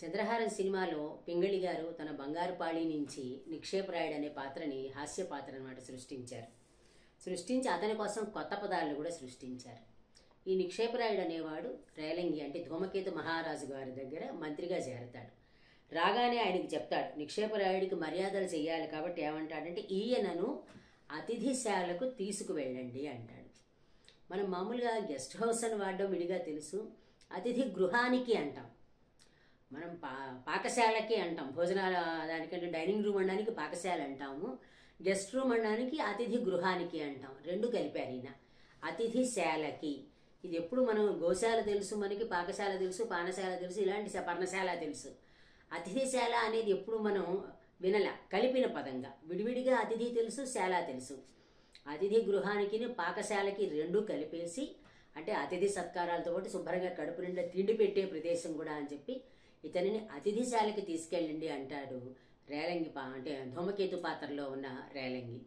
చంద్రహారం సినిమాలో పింగళి గారు తన బంగారు పాళీ నుంచి నిక్షేపరాయుడు అనే పాత్రని హాస్య పాత్ర అనమాట సృష్టించి అతని కోసం కొత్త పదాలను కూడా సృష్టించారు. ఈ నిక్షేపరాయుడు అనేవాడు రేలంగి అంటే ధూమకేతు మహారాజు గారి దగ్గర మంత్రిగా చేరతాడు. రాగానే ఆయనకి చెప్తాడు, నిక్షేపరాయుడికి మర్యాదలు చెయ్యాలి కాబట్టి ఏమంటాడంటే ఈయనను అతిథిశాలకు తీసుకువెళ్ళండి అంటాడు. మనం మామూలుగా గెస్ట్ హౌస్ అని వాడడం విడిగా తెలుసు, అతిథి గృహానికి అంటాం, మనం పాకశాలకి అంటాం, భోజనాల దానికంటే డైనింగ్ రూమ్ అనడానికి పాకశాల అంటాము, గెస్ట్ రూమ్ అనడానికి అతిథి గృహానికి అంటాం. రెండు కలిపారు ఈయన. అతిథిశాలకి ఇది ఎప్పుడు మనం గోశాల తెలుసు, మనకి పాకశాల తెలుసు, పానశాల తెలుసు, ఇలాంటి పర్ణశాల తెలుసు. అతిథిశాల అనేది ఎప్పుడు మనం వినల, కలిపిన పదంగా. విడివిడిగా అతిథి తెలుసు, శాల తెలుసు. అతిథి గృహానికి పాకశాలకి రెండు కలిపేసి, అంటే అతిథి సత్కారాలతో పాటు శుభ్రంగా కడుపు నిండా తిండి పెట్టే ప్రదేశం కూడా అని చెప్పి ఇతనిని అతిథిశాలకి తీసుకెళ్ళండి అంటాడు రేలంగి అంటే ధూమకేతు పాత్రలో ఉన్న రేలంగి.